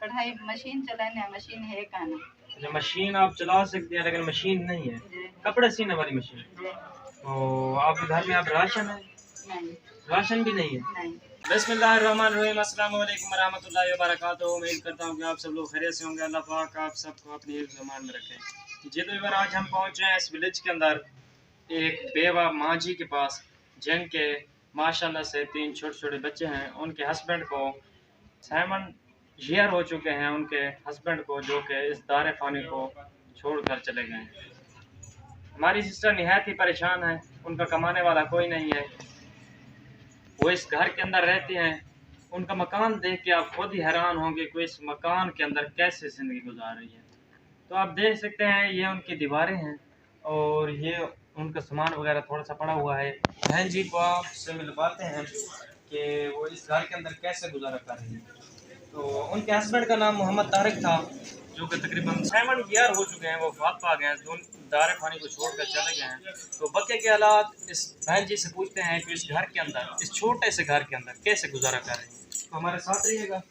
कढ़ाई मशीन चलाने मशीन है का ना। अच्छा, मशीन आप चला सकते हैं लेकिन मशीन नहीं है, कपड़े सीने वाली मशीन। तो आपके घर में आप राशन है? नहीं, राशन भी नहीं है। नहीं। बिस्मिल्लाहिर्रहमानिर्रहीम, अस्सलाम वालेकुम वरहमतुल्लाहि वबरकातुहू। उम्मीद करता हूँ कि आप सब लोग खैरियत से होंगे। अल्लाह पाक आप सबको अपनी ईमान में रखे। जी तो आज हम पहुँचे हैं इस विलेज के अंदर एक बेवा माँ जी के पास, जिनके माशाल्लाह से 3 छोटे-छोटे बच्चे हैं। उनके हस्बैंड को 7 ईयर हो चुके हैं, उनके हस्बैंड को, जो कि इस दार फ़ानी को छोड़कर चले गए हैं। हमारी सिस्टर निहायत ही परेशान है, उनका कमाने वाला कोई नहीं है। वो इस घर के अंदर रहते हैं। उनका मकान देख के आप खुद ही हैरान होंगे कि इस मकान के अंदर कैसे ज़िंदगी गुजार रही है। तो आप देख सकते हैं ये उनकी दीवारें हैं और ये उनका सामान वगैरह थोड़ा सा पड़ा हुआ है। बहन जी को आपसे मिलवाते हैं कि वो इस घर के अंदर कैसे गुजारा कर रही है। तो उनके हस्बैंड का नाम मोहम्मद तारिक था, जो कि तकरीबन 7 ईयर हो चुके हैं, वो वफात पा गए हैं, जो दार फ़ानी को छोड़कर चले गए हैं। तो बच्चे के हालात इस बहन जी से पूछते हैं कि इस घर के अंदर, इस छोटे से घर के अंदर कैसे गुजारा कर रहे हैं। तो हमारे साथ रहिएगा।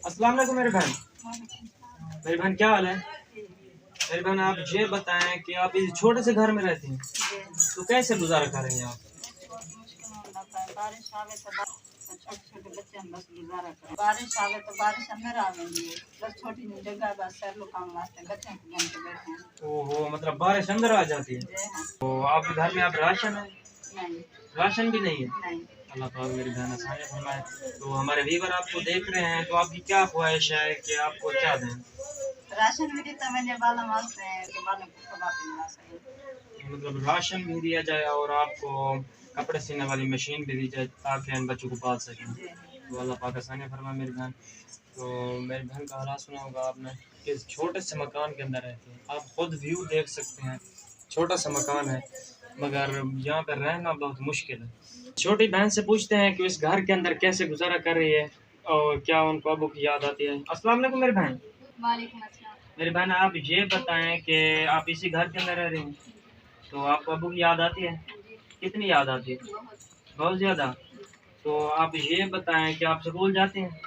अस्सलाम वालेकुम मेरी बहन। मेरी बहन क्या हाल है? मेरी बहन आप ये बताएं कि आप इस छोटे से घर में रहती हैं, तो कैसे गुजारा कर रही हैं आप? बारिश आवे तो छोटे-छोटे बच्चे हम बस गुजारा करें। बारिश आवे तो बारिश अंदर आवेंगी, बस छोटी जगह बस सर लोग काम वास्ते बच्चों को बन के बैठे हैं। ओहो, मतलब बारिश अंदर आ जाती है। तो आपके घर में आप राशन है? नहीं, राशन भी नहीं है। नहीं। अल्लाह पाक मेरी बहन आसानी फरमाए। तो हमारे व्यूअर आपको देख रहे हैं, तो आपकी क्या ख्वाहिश है कि आपको क्या दें? राशन भी देता मैंने बाला मालते हैं कि बालों को कबाब मिला सके। मतलब राशन भी दिया जाए और आपको कपड़े सीने वाली मशीन भी दी जाए ताकि इन बच्चों को पाल सकें। तो अल्लाह पाक आसानी फरमाए मेरी बहन। तो मेरी बहन का हालात सुना होगा आपने कि इस छोटे से मकान के अंदर रहती है। आप खुद व्यू देख सकते हैं, छोटा सा मकान है मगर यहाँ पर रहना बहुत मुश्किल है। छोटी बहन से पूछते हैं कि इस घर के अंदर कैसे गुजारा कर रही है और क्या उनको अबू की याद आती है। अस्सलाम वालेकुम मेरी बहन। वालेकुम अस्सलाम। मेरी बहन आप ये बताएं कि आप इसी घर के अंदर रह रही हैं, तो आपको अबू की याद आती है? कितनी याद आती है? बहुत ज़्यादा। तो आप ये बताएं कि आप स्कूल जाते हैं?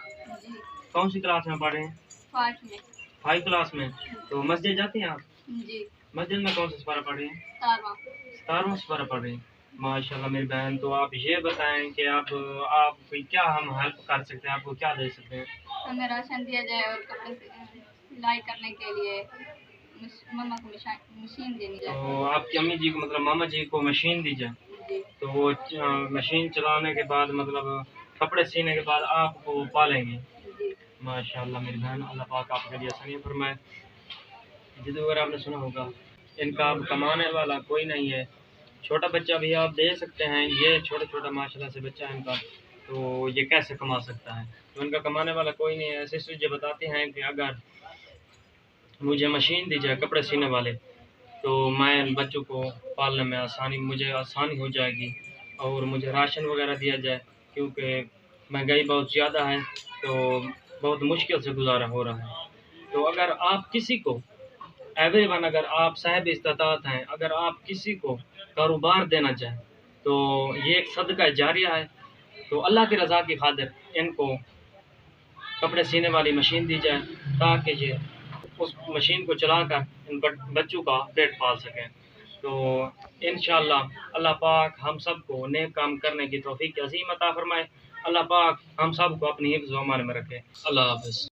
कौन सी क्लास में पढ़ रहे हैं? 5 में। 5 क्लास में। तो मस्जिद जाती हैं आप? जी। मस्जिद में कौन सा सिपारा पढ़ रही हैं? 17वां सिपारा पढ़ रही हैं। माशाल्लाह मेरी बहन। तो आप ये बताएं कि आप क्या हम हेल्प कर सकते हैं, आपको क्या दे सकते हैं? हमें राशन दिया जाए और कपड़े सिलाई करने के लिए मम्मा को मशीन देनी जाए। तो आपकी अम्मी जी को, मतलब मामा जी को मशीन दी जाए, जी। तो वो मशीन चलाने के बाद, मतलब कपड़े सीने के बाद आपको वो पालेंगे। जी। माशाल्लाह मेरी बहन, अल्लाह पाक आपके लिए आसानी फरमाए। जितनी बार आपने सुना होगा इनका अब कमाने वाला कोई नहीं है। छोटा बच्चा भी आप दे सकते हैं, ये छोटा माशाल्लाह से बच्चा है इनका, तो ये कैसे कमा सकता है? तो इनका कमाने वाला कोई नहीं है। सिस्टर जी बताते हैं कि अगर मुझे मशीन दी जाए कपड़े सीने वाले, तो मैं बच्चों को पालने में मुझे आसानी हो जाएगी और मुझे राशन वगैरह दिया जाए, क्योंकि महंगाई बहुत ज़्यादा है, तो बहुत मुश्किल से गुजारा हो रहा है। तो अगर आप किसी को, एवरीवन, अगर आप साहिब इस्तात हैं, अगर आप किसी को कारोबार देना चाहें, तो ये एक सदका जारिया है। तो अल्लाह की रज़ा की खातिर इनको कपड़े सीने वाली मशीन दी जाए ताकि ये उस मशीन को चलाकर इन बच्चों का पेट पाल सकें। तो इंशाअल्लाह अल्लाह पाक हम सबको नेक काम करने की तौफीक अज़ीम अता फरमाए। अल्लाह पाक हम सबको अपनी हिफ्ज़ व अमान में रखे। अल्लाह हाफ़िज़।